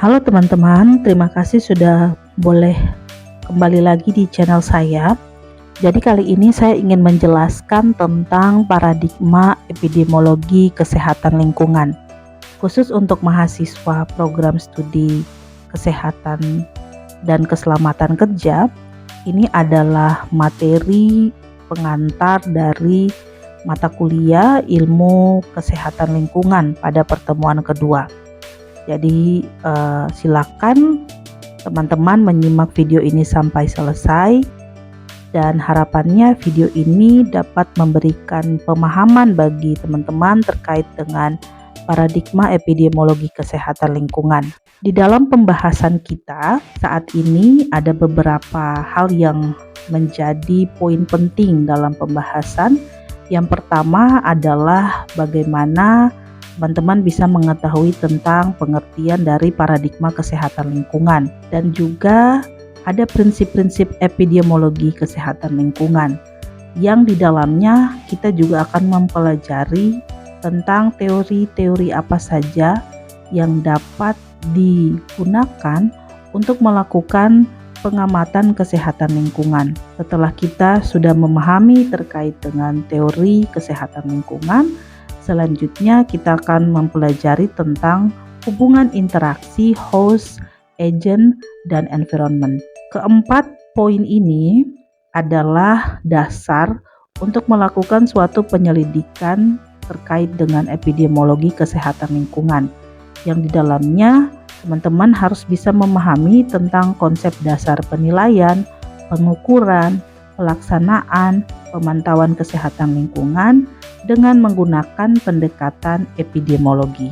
Halo teman-teman, terima kasih sudah boleh kembali lagi di channel saya. Jadi kali ini saya ingin menjelaskan tentang paradigma epidemiologi kesehatan lingkungan, khusus untuk mahasiswa program studi kesehatan dan keselamatan kerja. Ini adalah materi pengantar dari mata kuliah ilmu kesehatan lingkungan pada pertemuan kedua. Jadi silakan teman-teman menyimak video ini sampai selesai, dan harapannya video ini dapat memberikan pemahaman bagi teman-teman terkait dengan paradigma epidemiologi kesehatan lingkungan. Di dalam pembahasan kita saat ini ada beberapa hal yang menjadi poin penting dalam pembahasan. Yang pertama adalah bagaimana teman-teman bisa mengetahui tentang pengertian dari paradigma kesehatan lingkungan, dan juga ada prinsip-prinsip epidemiologi kesehatan lingkungan yang di dalamnya kita juga akan mempelajari tentang teori-teori apa saja yang dapat digunakan untuk melakukan pengamatan kesehatan lingkungan. Setelah kita sudah memahami terkait dengan teori kesehatan lingkungan, selanjutnya kita akan mempelajari tentang hubungan interaksi host, agent, dan environment. Keempat poin ini adalah dasar untuk melakukan suatu penyelidikan terkait dengan epidemiologi kesehatan lingkungan, yang di dalamnya teman-teman harus bisa memahami tentang konsep dasar penilaian, pengukuran, pelaksanaan, pemantauan kesehatan lingkungan dengan menggunakan pendekatan epidemiologi.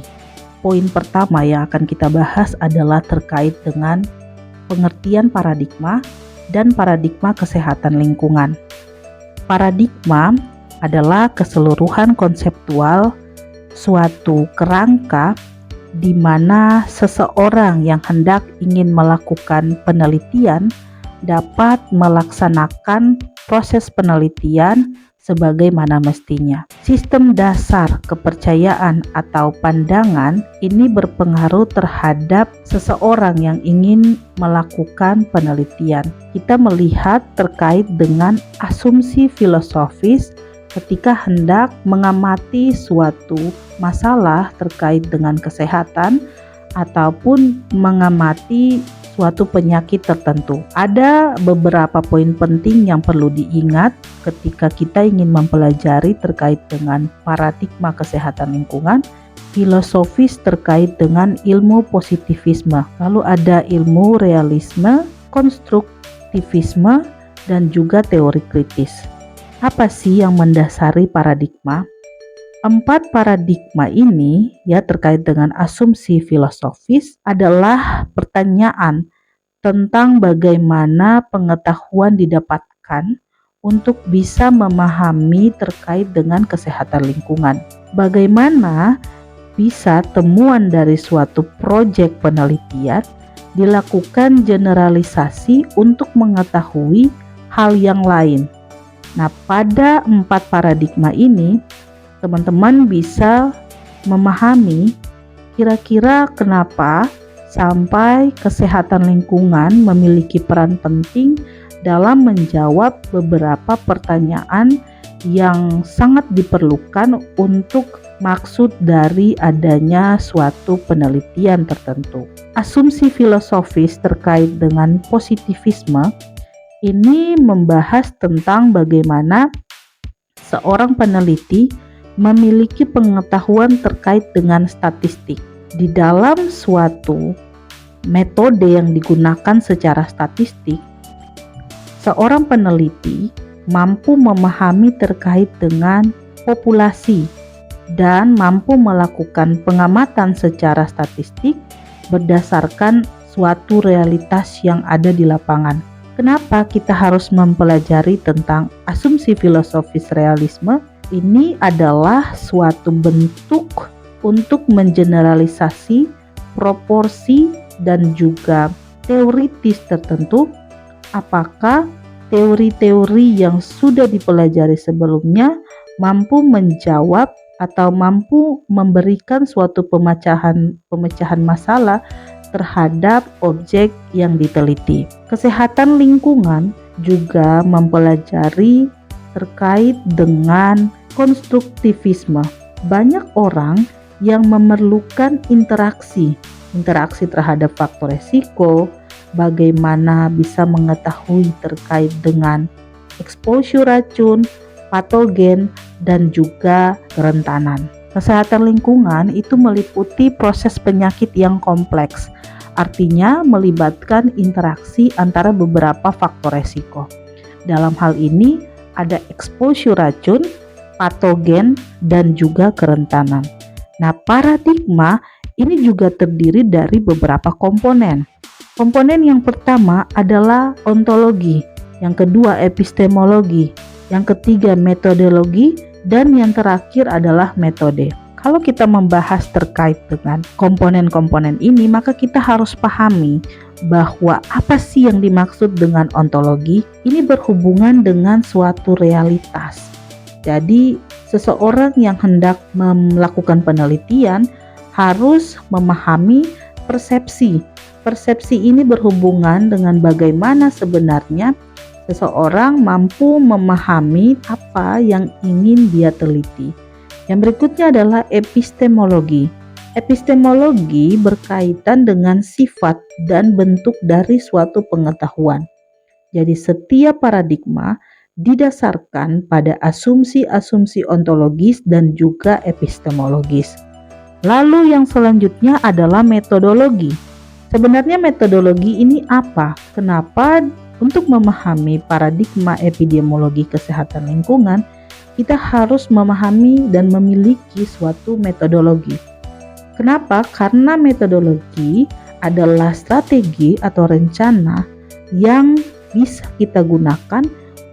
Poin pertama yang akan kita bahas adalah terkait dengan pengertian paradigma dan paradigma kesehatan lingkungan. Paradigma adalah keseluruhan konseptual suatu kerangka di mana seseorang yang hendak ingin melakukan penelitian dapat melaksanakan proses penelitian sebagaimana mestinya. Sistem dasar kepercayaan atau pandangan ini berpengaruh terhadap seseorang yang ingin melakukan penelitian. Kita melihat terkait dengan asumsi filosofis ketika hendak mengamati suatu masalah terkait dengan kesehatan ataupun mengamati suatu penyakit tertentu. Ada beberapa poin penting yang perlu diingat ketika kita ingin mempelajari terkait dengan paradigma kesehatan lingkungan, filosofis terkait dengan ilmu positivisme, lalu ada ilmu realisme, konstruktivisme, dan juga teori kritis. Apa sih yang mendasari paradigma? 4 paradigma ini terkait dengan asumsi filosofis adalah pertanyaan tentang bagaimana pengetahuan didapatkan untuk bisa memahami terkait dengan kesehatan lingkungan. Bagaimana bisa temuan dari suatu proyek penelitian dilakukan generalisasi untuk mengetahui hal yang lain. Nah, pada 4 paradigma ini teman-teman bisa memahami kira-kira kenapa sampai kesehatan lingkungan memiliki peran penting dalam menjawab beberapa pertanyaan yang sangat diperlukan untuk maksud dari adanya suatu penelitian tertentu. Asumsi filosofis terkait dengan positivisme ini membahas tentang bagaimana seorang peneliti memiliki pengetahuan terkait dengan statistik. Di dalam suatu metode yang digunakan secara statistik, seorang peneliti mampu memahami terkait dengan populasi dan mampu melakukan pengamatan secara statistik berdasarkan suatu realitas yang ada di lapangan. Kenapa kita harus mempelajari tentang asumsi filosofis realisme? Ini adalah suatu bentuk untuk mengeneralisasi proporsi dan juga teoritis tertentu. Apakah teori-teori yang sudah dipelajari sebelumnya mampu menjawab atau mampu memberikan suatu pemecahan masalah terhadap objek yang diteliti. Kesehatan lingkungan juga mempelajari terkait dengan konstruktivisme. Banyak orang yang memerlukan interaksi terhadap faktor resiko, bagaimana bisa mengetahui terkait dengan exposure racun, patogen, dan juga kerentanan. Kesehatan lingkungan itu meliputi proses penyakit yang kompleks, artinya melibatkan interaksi antara beberapa faktor resiko. Dalam hal ini ada exposure racun, patogen, dan juga kerentanan. Nah, paradigma ini juga terdiri dari beberapa komponen. Komponen yang pertama adalah ontologi, yang kedua epistemologi, yang ketiga metodologi, dan yang terakhir adalah metode. Kalau kita membahas terkait dengan komponen-komponen ini, maka kita harus pahami bahwa apa sih yang dimaksud dengan ontologi? Ini berhubungan dengan suatu realitas. Jadi, seseorang yang hendak melakukan penelitian harus memahami persepsi. Persepsi ini berhubungan dengan bagaimana sebenarnya seseorang mampu memahami apa yang ingin dia teliti. Yang berikutnya adalah epistemologi. Epistemologi berkaitan dengan sifat dan bentuk dari suatu pengetahuan. Jadi setiap paradigma didasarkan pada asumsi-asumsi ontologis dan juga epistemologis. Lalu yang selanjutnya adalah metodologi. Sebenarnya metodologi ini apa? Kenapa untuk memahami paradigma epidemiologi kesehatan lingkungan, kita harus memahami dan memiliki suatu metodologi. Kenapa? Karena metodologi adalah strategi atau rencana yang bisa kita gunakan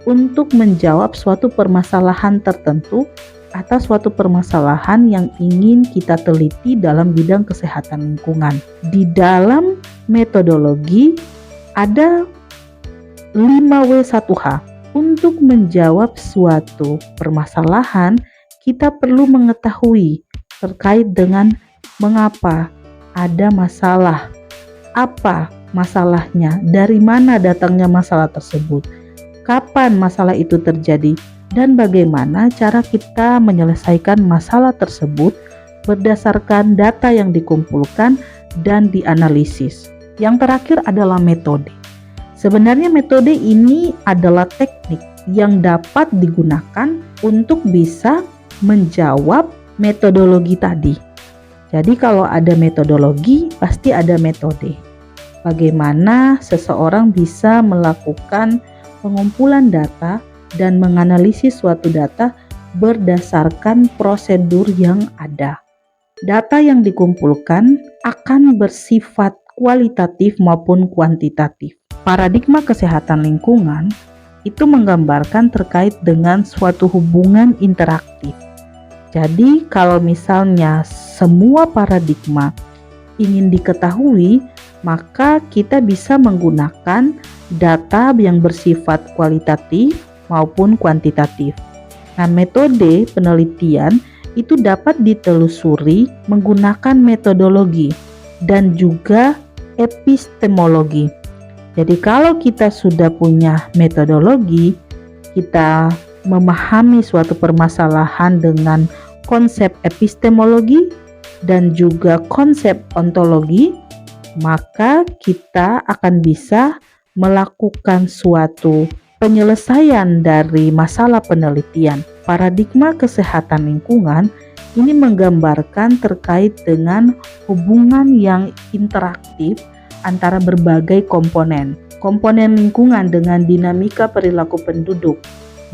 untuk menjawab suatu permasalahan tertentu atau suatu permasalahan yang ingin kita teliti dalam bidang kesehatan lingkungan. Di dalam metodologi ada 5W1H. Untuk menjawab suatu permasalahan, kita perlu mengetahui terkait dengan mengapa ada masalah, apa masalahnya, dari mana datangnya masalah tersebut, kapan masalah itu terjadi, dan bagaimana cara kita menyelesaikan masalah tersebut berdasarkan data yang dikumpulkan dan dianalisis. Yang terakhir adalah metode. Sebenarnya metode ini adalah teknik yang dapat digunakan untuk bisa menjawab metodologi tadi. Jadi kalau ada metodologi, pasti ada metode. Bagaimana seseorang bisa melakukan pengumpulan data dan menganalisis suatu data berdasarkan prosedur yang ada. Data yang dikumpulkan akan bersifat kualitatif maupun kuantitatif. Paradigma kesehatan lingkungan itu menggambarkan terkait dengan suatu hubungan interaktif. Jadi kalau misalnya semua paradigma ingin diketahui, maka kita bisa menggunakan data yang bersifat kualitatif maupun kuantitatif. Nah, metode penelitian itu dapat ditelusuri menggunakan metodologi dan juga epistemologi. Jadi kalau kita sudah punya metodologi, kita memahami suatu permasalahan dengan konsep epistemologi dan juga konsep ontologi, maka kita akan bisa melakukan suatu penyelesaian dari masalah penelitian. Paradigma kesehatan lingkungan ini menggambarkan terkait dengan hubungan yang interaktif antara berbagai komponen. Komponen lingkungan dengan dinamika perilaku penduduk,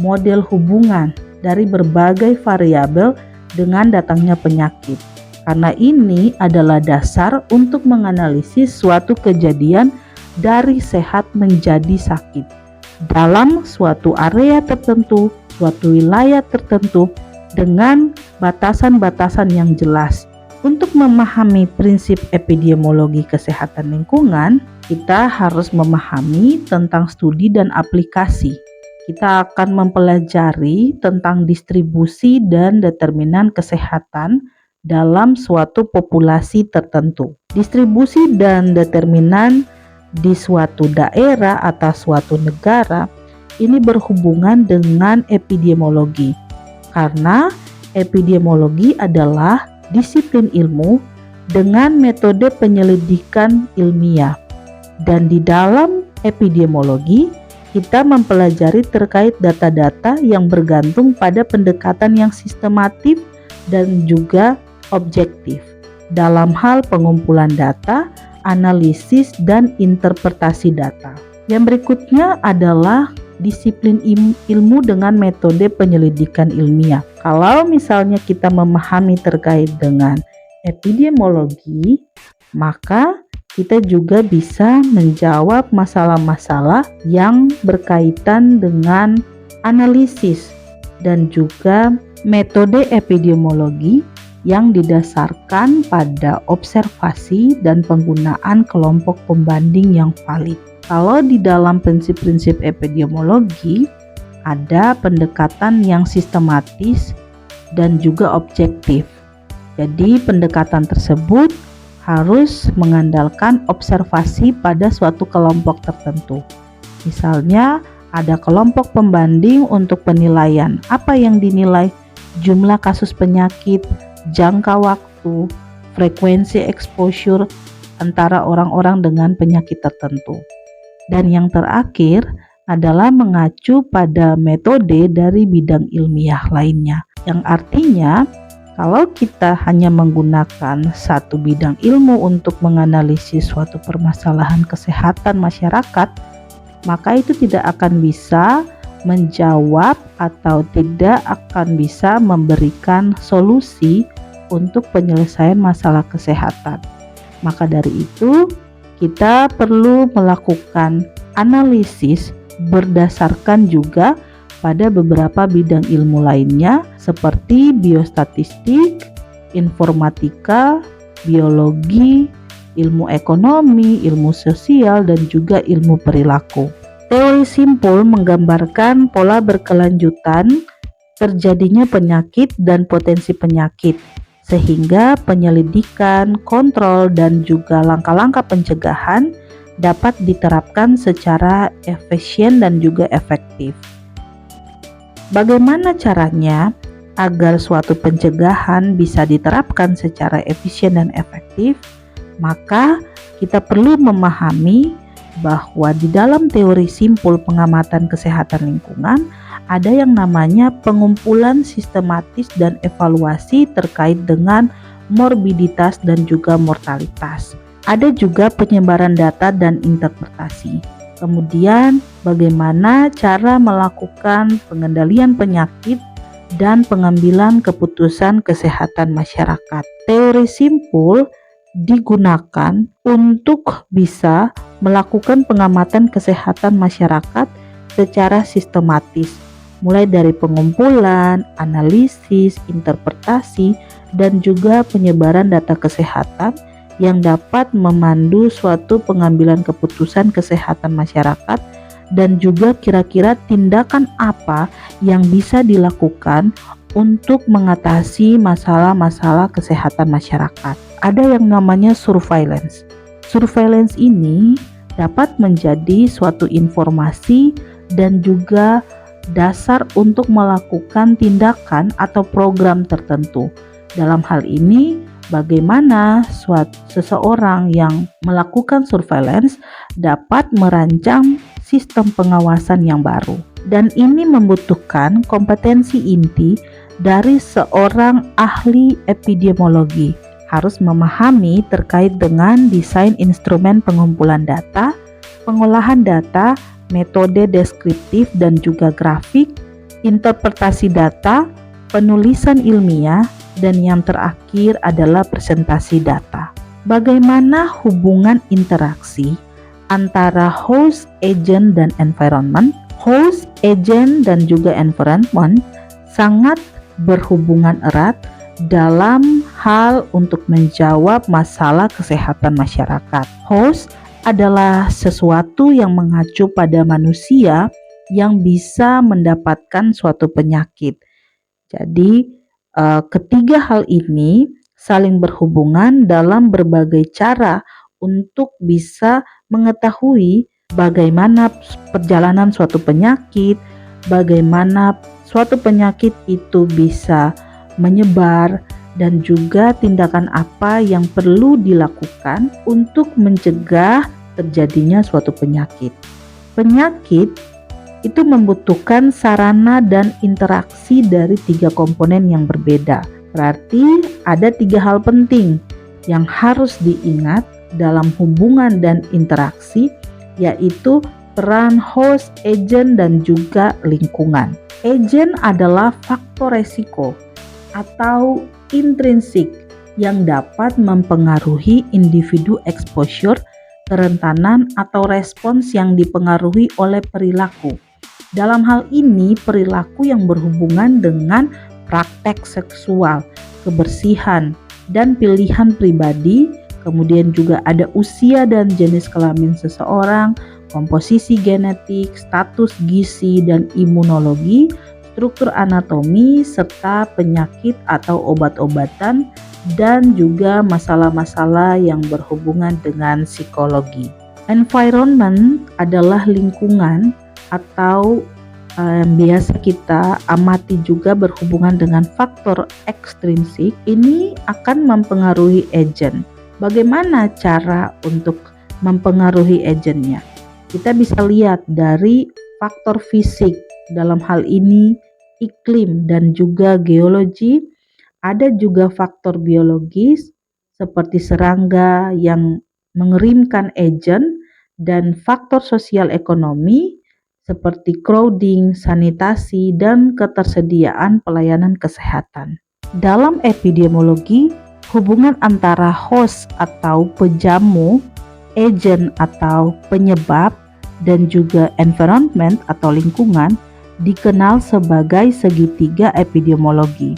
model hubungan dari berbagai variabel dengan datangnya penyakit. Karena ini adalah dasar untuk menganalisis suatu kejadian dari sehat menjadi sakit dalam suatu area tertentu, suatu wilayah tertentu dengan batasan-batasan yang jelas. Untuk memahami prinsip epidemiologi kesehatan lingkungan, kita harus memahami tentang studi dan aplikasi. Kita akan mempelajari tentang distribusi dan determinan kesehatan dalam suatu populasi tertentu. Distribusi dan determinan di suatu daerah atau suatu negara ini berhubungan dengan epidemiologi, karena epidemiologi adalah disiplin ilmu dengan metode penyelidikan ilmiah. Dan di dalam epidemiologi, kita mempelajari terkait data-data yang bergantung pada pendekatan yang sistematif dan juga objektif dalam hal pengumpulan data, analisis, dan interpretasi data. Yang berikutnya adalah disiplin ilmu dengan metode penyelidikan ilmiah. Kalau misalnya kita memahami terkait dengan epidemiologi, maka kita juga bisa menjawab masalah-masalah yang berkaitan dengan analisis dan juga metode epidemiologi yang didasarkan pada observasi dan penggunaan kelompok pembanding yang valid. Kalau di dalam prinsip-prinsip epidemiologi ada pendekatan yang sistematis dan juga objektif. Jadi pendekatan tersebut harus mengandalkan observasi pada suatu kelompok tertentu. Misalnya ada kelompok pembanding untuk penilaian. Apa yang dinilai? Jumlah kasus penyakit, jangka waktu, frekuensi exposure antara orang-orang dengan penyakit tertentu. Dan yang terakhir adalah mengacu pada metode dari bidang ilmiah lainnya. Yang artinya, kalau kita hanya menggunakan satu bidang ilmu untuk menganalisis suatu permasalahan kesehatan masyarakat, maka itu tidak akan bisa menjawab atau tidak akan bisa memberikan solusi untuk penyelesaian masalah kesehatan. Maka dari itu, kita perlu melakukan analisis berdasarkan juga pada beberapa bidang ilmu lainnya seperti biostatistik, informatika, biologi, ilmu ekonomi, ilmu sosial, dan juga ilmu perilaku. Teori simpul menggambarkan pola berkelanjutan terjadinya penyakit dan potensi penyakit, sehingga penyelidikan, kontrol, dan juga langkah-langkah pencegahan dapat diterapkan secara efisien dan juga efektif. Bagaimana caranya agar suatu pencegahan bisa diterapkan secara efisien dan efektif? Maka kita perlu memahami bahwa di dalam teori simpul pengamatan kesehatan lingkungan ada yang namanya pengumpulan sistematis dan evaluasi terkait dengan morbiditas dan juga mortalitas. Ada juga penyebaran data dan interpretasi. Kemudian bagaimana cara melakukan pengendalian penyakit dan pengambilan keputusan kesehatan masyarakat. Teori simpul digunakan untuk bisa melakukan pengamatan kesehatan masyarakat secara sistematis, mulai dari pengumpulan, analisis, interpretasi, dan juga penyebaran data kesehatan yang dapat memandu suatu pengambilan keputusan kesehatan masyarakat, dan juga kira-kira tindakan apa yang bisa dilakukan untuk mengatasi masalah-masalah kesehatan masyarakat. Ada yang namanya surveillance. Surveillance ini dapat menjadi suatu informasi dan juga dasar untuk melakukan tindakan atau program tertentu. Dalam hal ini, bagaimana seseorang yang melakukan surveillance dapat merancang sistem pengawasan yang baru. Dan ini membutuhkan kompetensi inti dari seorang ahli epidemiologi. Harus memahami terkait dengan desain instrumen pengumpulan data, pengolahan data, metode deskriptif dan juga grafik, interpretasi data, penulisan ilmiah, dan yang terakhir adalah presentasi data. Bagaimana hubungan interaksi antara host, agent, dan environment? Host, agent, dan juga environment sangat berhubungan erat dalam hal untuk menjawab masalah kesehatan masyarakat. Host adalah sesuatu yang mengacu pada manusia yang bisa mendapatkan suatu penyakit. Jadi, ketiga hal ini saling berhubungan dalam berbagai cara untuk bisa mengetahui bagaimana perjalanan suatu penyakit, bagaimana suatu penyakit itu bisa menyebar, dan juga tindakan apa yang perlu dilakukan untuk mencegah terjadinya suatu penyakit. Penyakit itu membutuhkan sarana dan interaksi dari 3 komponen yang berbeda. Berarti ada 3 hal penting yang harus diingat dalam hubungan dan interaksi, yaitu peran host, agent, dan juga lingkungan. Agent adalah faktor resiko atau intrinsik yang dapat mempengaruhi individu exposure, kerentanan, atau respons yang dipengaruhi oleh perilaku. Dalam hal ini, perilaku yang berhubungan dengan praktek seksual, kebersihan, dan pilihan pribadi, kemudian juga ada usia dan jenis kelamin seseorang, komposisi genetik, status gizi dan imunologi, struktur anatomi, serta penyakit atau obat-obatan, dan juga masalah-masalah yang berhubungan dengan psikologi. Environment adalah lingkungan atau biasa kita amati juga berhubungan dengan faktor ekstrinsik. Ini akan mempengaruhi agent. Bagaimana cara untuk mempengaruhi agentnya? Kita bisa lihat dari faktor fisik, dalam hal ini iklim dan juga geologi. Ada juga faktor biologis seperti serangga yang mengerimkan agent, dan faktor sosial ekonomi seperti crowding, sanitasi, dan ketersediaan pelayanan kesehatan. Dalam epidemiologi, hubungan antara host atau pejamu, agent atau penyebab, dan juga environment atau lingkungan dikenal sebagai segitiga epidemiologi.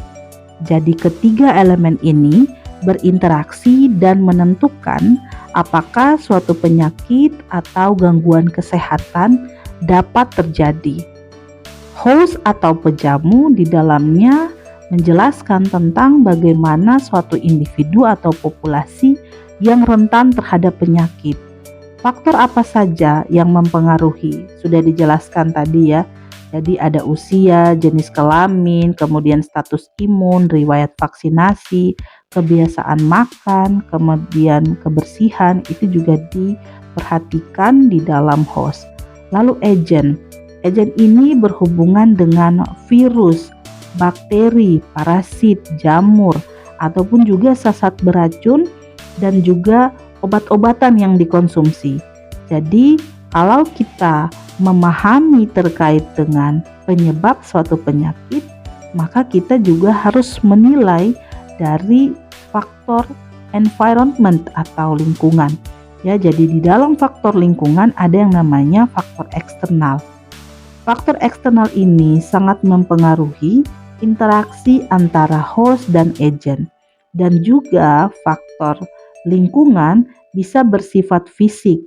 Jadi ketiga elemen ini berinteraksi dan menentukan apakah suatu penyakit atau gangguan kesehatan dapat terjadi. Host atau pejamu di dalamnya menjelaskan tentang bagaimana suatu individu atau populasi yang rentan terhadap penyakit. Faktor apa saja yang mempengaruhi? Sudah dijelaskan tadi ya. Jadi ada usia, jenis kelamin, kemudian status imun, riwayat vaksinasi, kebiasaan makan, kemudian kebersihan, itu juga diperhatikan di dalam host. Lalu agent ini berhubungan dengan virus, bakteri, parasit, jamur, ataupun juga zat beracun, dan juga obat-obatan yang dikonsumsi. Jadi kalau kita memahami terkait dengan penyebab suatu penyakit, maka kita juga harus menilai dari faktor environment atau lingkungan. Ya, jadi di dalam faktor lingkungan ada yang namanya faktor eksternal. Faktor eksternal ini sangat mempengaruhi interaksi antara host dan agent, dan juga faktor lingkungan bisa bersifat fisik.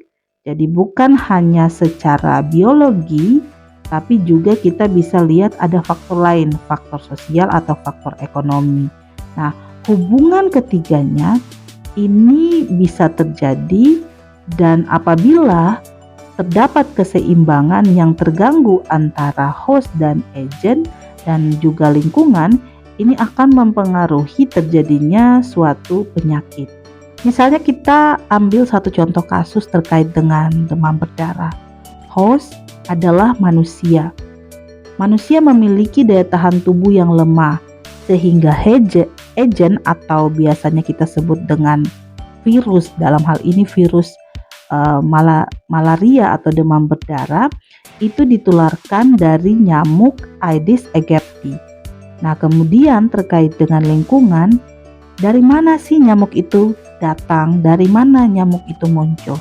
Jadi bukan hanya secara biologi, tapi juga kita bisa lihat ada faktor lain, faktor sosial atau faktor ekonomi. Nah, hubungan ketiganya ini bisa terjadi, dan apabila terdapat keseimbangan yang terganggu antara host dan agent dan juga lingkungan, ini akan mempengaruhi terjadinya suatu penyakit. Misalnya kita ambil satu contoh kasus terkait dengan demam berdarah. Host adalah manusia. Manusia memiliki daya tahan tubuh yang lemah, sehingga agent atau biasanya kita sebut dengan virus, dalam hal ini virus malaria atau demam berdarah, itu ditularkan dari nyamuk Aedes aegypti. Nah, kemudian terkait dengan lingkungan, dari mana sih nyamuk itu datang, dari mana nyamuk itu muncul?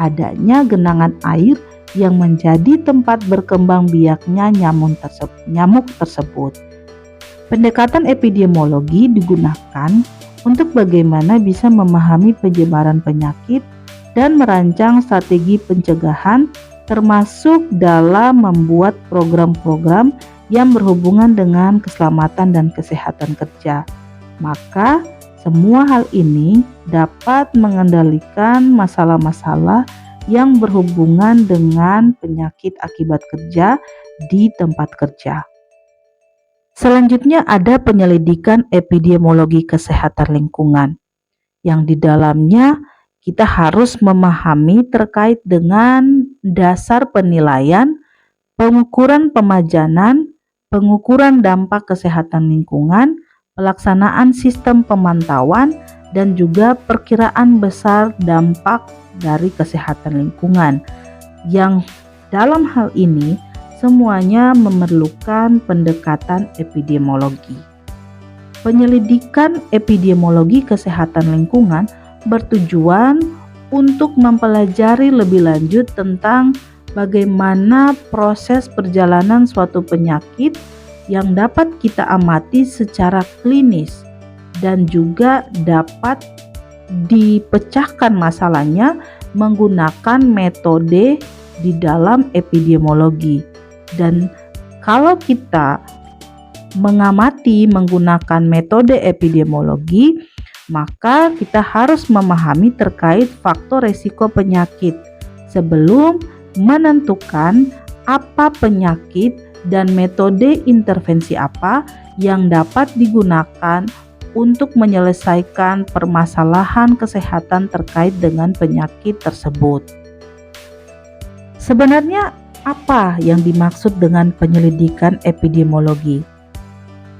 Adanya genangan air yang menjadi tempat berkembang biaknya nyamuk tersebut. Pendekatan epidemiologi digunakan untuk bagaimana bisa memahami penyebaran penyakit dan merancang strategi pencegahan, termasuk dalam membuat program-program yang berhubungan dengan keselamatan dan kesehatan kerja. Maka Semua hal ini dapat mengendalikan masalah-masalah yang berhubungan dengan penyakit akibat kerja di tempat kerja. Selanjutnya ada penyelidikan epidemiologi kesehatan lingkungan, yang di dalamnya kita harus memahami terkait dengan dasar penilaian, pengukuran pemajanan, pengukuran dampak kesehatan lingkungan, pelaksanaan sistem pemantauan, dan juga perkiraan besar dampak dari kesehatan lingkungan. Yang dalam hal ini semuanya memerlukan pendekatan epidemiologi. Penyelidikan epidemiologi kesehatan lingkungan bertujuan untuk mempelajari lebih lanjut tentang bagaimana proses perjalanan suatu penyakit yang dapat kita amati secara klinis dan juga dapat dipecahkan masalahnya menggunakan metode di dalam epidemiologi. Dan kalau kita mengamati menggunakan metode epidemiologi, maka kita harus memahami terkait faktor resiko penyakit sebelum menentukan apa penyakit dan metode intervensi apa yang dapat digunakan untuk menyelesaikan permasalahan kesehatan terkait dengan penyakit tersebut. Sebenarnya apa yang dimaksud dengan penyelidikan epidemiologi?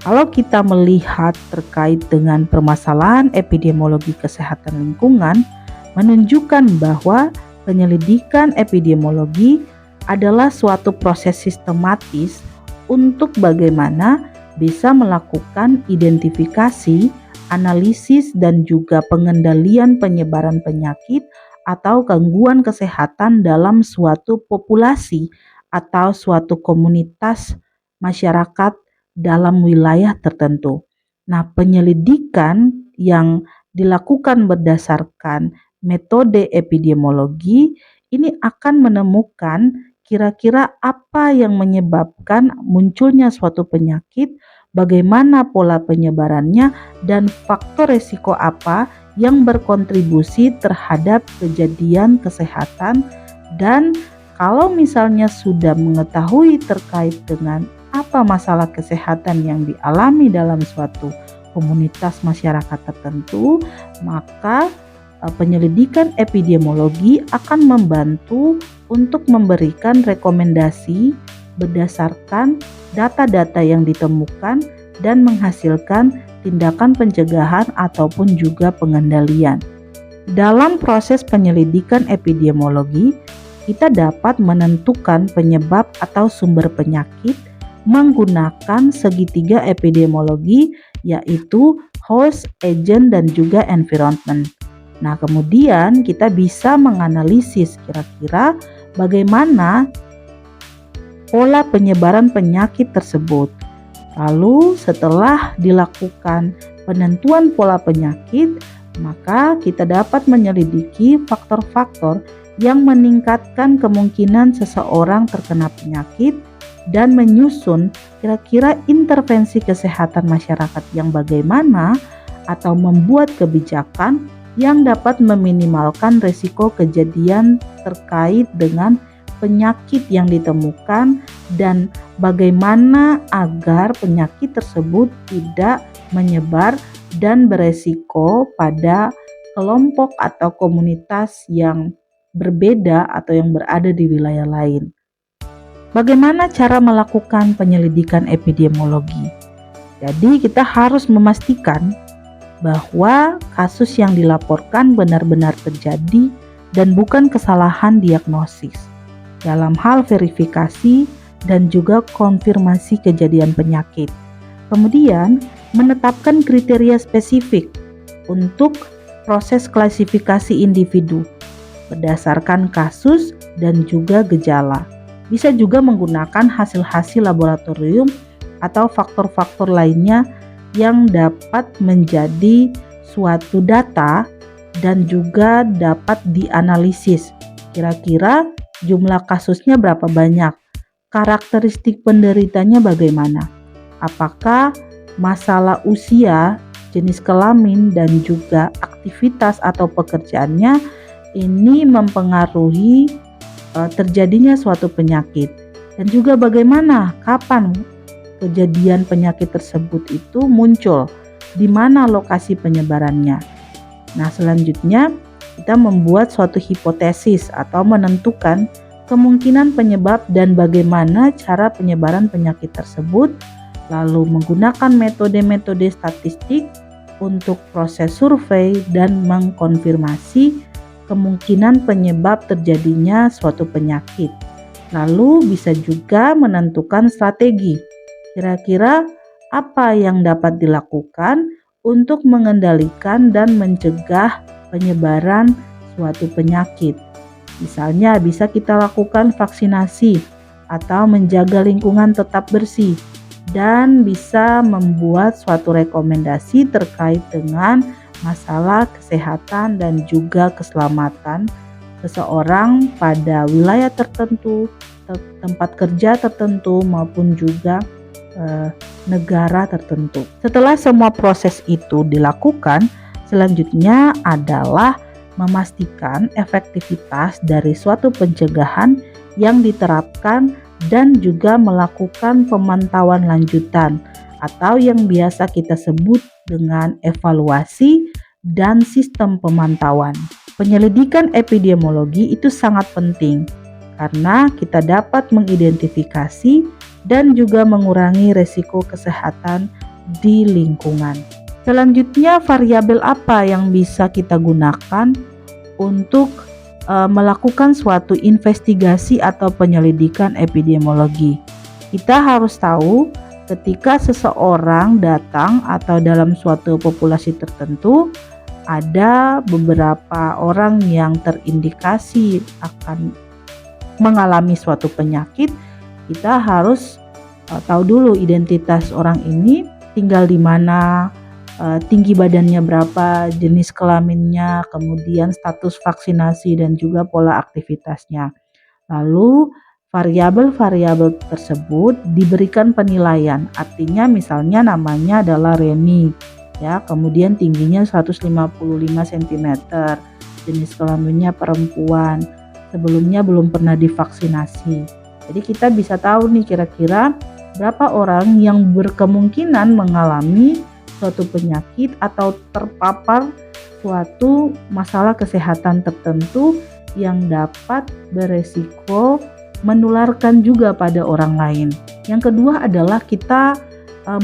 Kalau kita melihat terkait dengan permasalahan epidemiologi kesehatan lingkungan, menunjukkan bahwa penyelidikan epidemiologi adalah suatu proses sistematis untuk bagaimana bisa melakukan identifikasi, analisis, dan juga pengendalian penyebaran penyakit atau gangguan kesehatan dalam suatu populasi atau suatu komunitas masyarakat dalam wilayah tertentu. Nah, penyelidikan yang dilakukan berdasarkan metode epidemiologi ini akan menemukan kira-kira apa yang menyebabkan munculnya suatu penyakit, bagaimana pola penyebarannya, dan faktor risiko apa yang berkontribusi terhadap kejadian kesehatan. Dan kalau misalnya sudah mengetahui terkait dengan apa masalah kesehatan yang dialami dalam suatu komunitas masyarakat tertentu, maka penyelidikan epidemiologi akan membantu untuk memberikan rekomendasi berdasarkan data-data yang ditemukan dan menghasilkan tindakan pencegahan ataupun juga pengendalian. Dalam proses penyelidikan epidemiologi, kita dapat menentukan penyebab atau sumber penyakit menggunakan segitiga epidemiologi, yaitu host, agent, dan juga environment. Nah, kemudian kita bisa menganalisis kira-kira bagaimana pola penyebaran penyakit tersebut. Lalu setelah dilakukan penentuan pola penyakit, maka kita dapat menyelidiki faktor-faktor yang meningkatkan kemungkinan seseorang terkena penyakit dan menyusun kira-kira intervensi kesehatan masyarakat yang bagaimana atau membuat kebijakan yang dapat meminimalkan risiko kejadian terkait dengan penyakit yang ditemukan dan bagaimana agar penyakit tersebut tidak menyebar dan beresiko pada kelompok atau komunitas yang berbeda atau yang berada di wilayah lain. Bagaimana cara melakukan penyelidikan epidemiologi? Jadi kita harus memastikan bahwa kasus yang dilaporkan benar-benar terjadi dan bukan kesalahan diagnosis dalam hal verifikasi dan juga konfirmasi kejadian penyakit. Kemudian, menetapkan kriteria spesifik untuk proses klasifikasi individu berdasarkan kasus dan juga gejala. Bisa juga menggunakan hasil-hasil laboratorium atau faktor-faktor lainnya yang dapat menjadi suatu data dan juga dapat dianalisis. Kira-kira jumlah kasusnya berapa banyak? Karakteristik penderitanya bagaimana? Apakah masalah usia jenis kelamin, dan juga aktivitas atau pekerjaannya, ini mempengaruhi terjadinya suatu penyakit. Dan juga bagaimana, kapan kejadian penyakit tersebut itu muncul, di mana lokasi penyebarannya. Nah, selanjutnya kita membuat suatu hipotesis atau menentukan kemungkinan penyebab dan bagaimana cara penyebaran penyakit tersebut, lalu menggunakan metode-metode statistik untuk proses survei dan mengkonfirmasi kemungkinan penyebab terjadinya suatu penyakit. Lalu bisa juga menentukan strategi. Kira-kira apa yang dapat dilakukan untuk mengendalikan dan mencegah penyebaran suatu penyakit. Misalnya bisa kita lakukan vaksinasi atau menjaga lingkungan tetap bersih, dan bisa membuat suatu rekomendasi terkait dengan masalah kesehatan dan juga keselamatan seseorang pada wilayah tertentu, tempat kerja tertentu, maupun juga negara tertentu. Setelah semua proses itu dilakukan, selanjutnya adalah memastikan efektivitas dari suatu pencegahan yang diterapkan dan juga melakukan pemantauan lanjutan atau yang biasa kita sebut dengan evaluasi dan sistem pemantauan. Penyelidikan epidemiologi itu sangat penting karena kita dapat mengidentifikasi dan juga mengurangi resiko kesehatan di lingkungan. Selanjutnya, variabel apa yang bisa kita gunakan untuk melakukan suatu investigasi atau penyelidikan epidemiologi? Kita harus tahu ketika seseorang datang atau dalam suatu populasi tertentu, ada beberapa orang yang terindikasi akan mengalami suatu penyakit. Kita harus tahu dulu identitas orang ini, tinggal di mana, tinggi badannya berapa, jenis kelaminnya, kemudian status vaksinasi dan juga pola aktivitasnya. Lalu variabel-variabel tersebut diberikan penilaian. Artinya misalnya namanya adalah Reni, ya, kemudian tingginya 155 cm, jenis kelaminnya perempuan, sebelumnya belum pernah divaksinasi. Jadi kita bisa tahu nih kira-kira berapa orang yang berkemungkinan mengalami suatu penyakit atau terpapar suatu masalah kesehatan tertentu yang dapat beresiko menularkan juga pada orang lain. Yang kedua adalah kita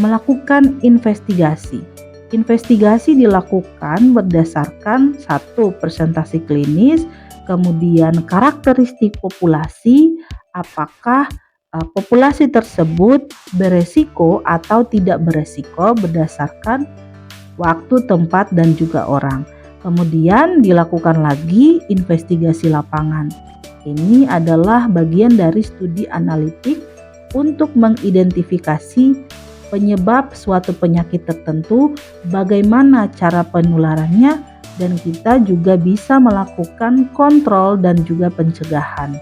melakukan investigasi. Investigasi dilakukan berdasarkan satu, presentasi klinis, kemudian karakteristik populasi, apakah populasi tersebut beresiko atau tidak beresiko berdasarkan waktu, tempat, dan juga orang. Kemudian dilakukan lagi investigasi lapangan. Ini adalah bagian dari studi analitik untuk mengidentifikasi penyebab suatu penyakit tertentu, bagaimana cara penularannya, dan kita juga bisa melakukan kontrol dan juga pencegahan.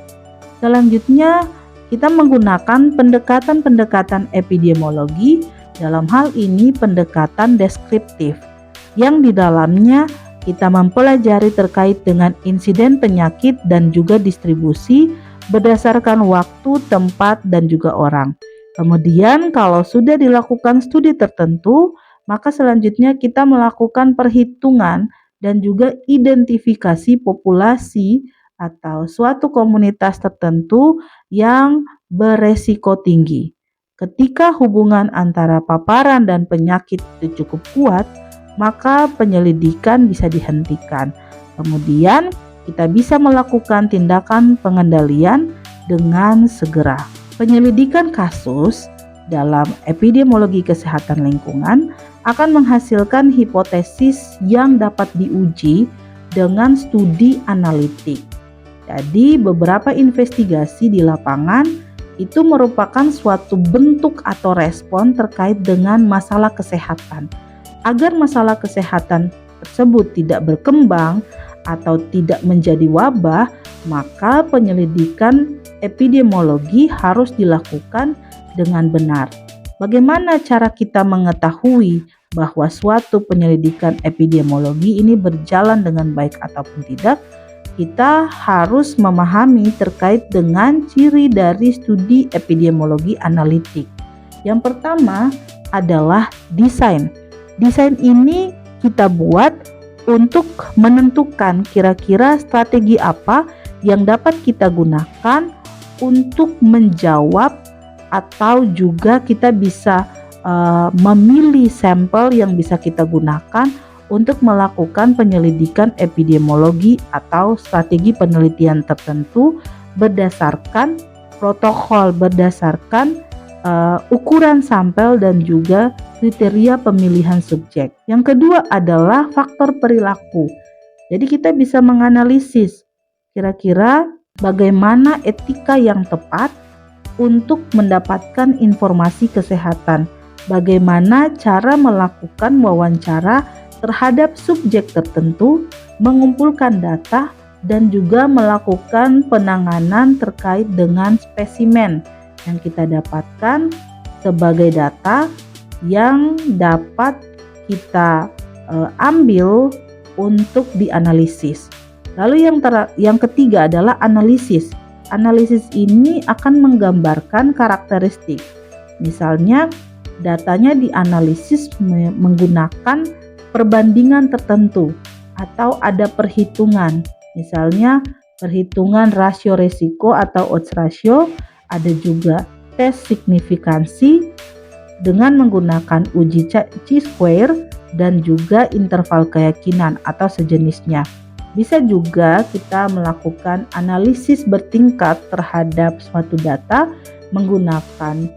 Selanjutnya, kita menggunakan pendekatan-pendekatan epidemiologi, dalam hal ini pendekatan deskriptif, yang di dalamnya kita mempelajari terkait dengan insiden penyakit dan juga distribusi berdasarkan waktu, tempat, dan juga orang. Kemudian kalau sudah dilakukan studi tertentu, maka selanjutnya kita melakukan perhitungan dan juga identifikasi populasi atau suatu komunitas tertentu yang beresiko tinggi. Ketika hubungan antara paparan dan penyakit itu cukup kuat, maka penyelidikan bisa dihentikan. Kemudian kita bisa melakukan tindakan pengendalian dengan segera. Penyelidikan kasus dalam epidemiologi kesehatan lingkungan akan menghasilkan hipotesis yang dapat diuji dengan studi analitik. Jadi beberapa investigasi di lapangan itu merupakan suatu bentuk atau respon terkait dengan masalah kesehatan. Agar masalah kesehatan tersebut tidak berkembang atau tidak menjadi wabah, maka penyelidikan epidemiologi harus dilakukan dengan benar. Bagaimana cara kita mengetahui bahwa suatu penyelidikan epidemiologi ini berjalan dengan baik ataupun tidak, kita harus memahami terkait dengan ciri dari studi epidemiologi analitik. Yang pertama adalah desain. Desain ini kita buat untuk menentukan kira-kira strategi apa yang dapat kita gunakan untuk menjawab, atau juga kita bisa memilih sampel yang bisa kita gunakan untuk melakukan penyelidikan epidemiologi atau strategi penelitian tertentu berdasarkan protokol, berdasarkan ukuran sampel dan juga kriteria pemilihan subjek. Yang kedua adalah faktor perilaku. Jadi kita bisa menganalisis kira-kira bagaimana etika yang tepat untuk mendapatkan informasi kesehatan. Bagaimana cara melakukan wawancara terhadap subjek tertentu, mengumpulkan data, dan juga melakukan penanganan terkait dengan spesimen yang kita dapatkan sebagai data yang dapat kita ambil untuk dianalisis. Lalu yang ketiga adalah analisis. Analisis ini akan menggambarkan karakteristik. Misalnya, datanya dianalisis menggunakan perbandingan tertentu atau ada perhitungan. Misalnya, perhitungan rasio resiko atau odds ratio, ada juga tes signifikansi dengan menggunakan uji chi-square dan juga interval keyakinan atau sejenisnya. Bisa juga kita melakukan analisis bertingkat terhadap suatu data menggunakan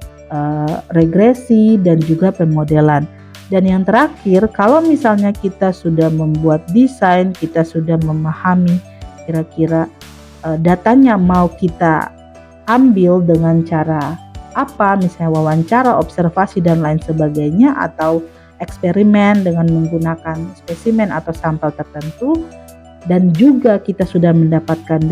regresi dan juga pemodelan. Dan yang terakhir, kalau misalnya kita sudah membuat desain, kita sudah memahami kira-kira datanya mau kita ambil dengan cara apa, misalnya wawancara, observasi dan lain sebagainya, atau eksperimen dengan menggunakan spesimen atau sampel tertentu, dan juga kita sudah mendapatkan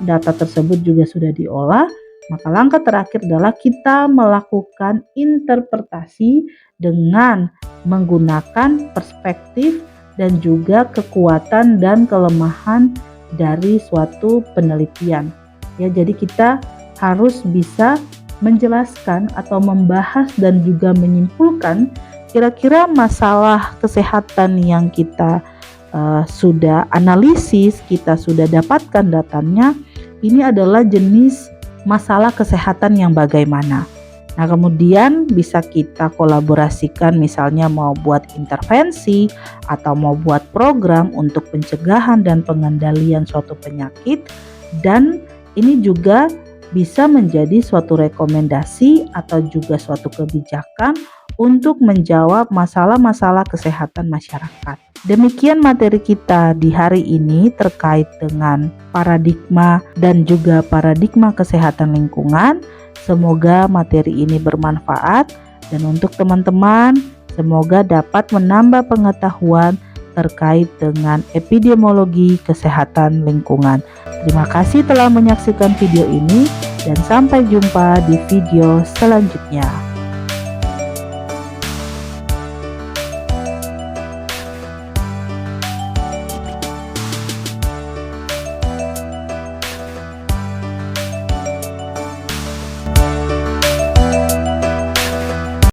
data tersebut juga sudah diolah, maka langkah terakhir adalah kita melakukan interpretasi dengan menggunakan perspektif dan juga kekuatan dan kelemahan dari suatu penelitian. Ya, jadi kita harus bisa menjelaskan atau membahas dan juga menyimpulkan kira-kira masalah kesehatan yang kita sudah analisis, kita sudah dapatkan datanya, ini adalah jenis masalah kesehatan yang bagaimana. Nah, kemudian bisa kita kolaborasikan, misalnya mau buat intervensi atau mau buat program untuk pencegahan dan pengendalian suatu penyakit, dan ini juga bisa menjadi suatu rekomendasi atau juga suatu kebijakan untuk menjawab masalah-masalah kesehatan masyarakat. Demikian materi kita di hari ini terkait dengan paradigma dan juga paradigma kesehatan lingkungan. Semoga materi ini bermanfaat, dan untuk teman-teman semoga dapat menambah pengetahuan terkait dengan epidemiologi kesehatan lingkungan. Terima kasih telah menyaksikan video ini dan sampai jumpa di video selanjutnya.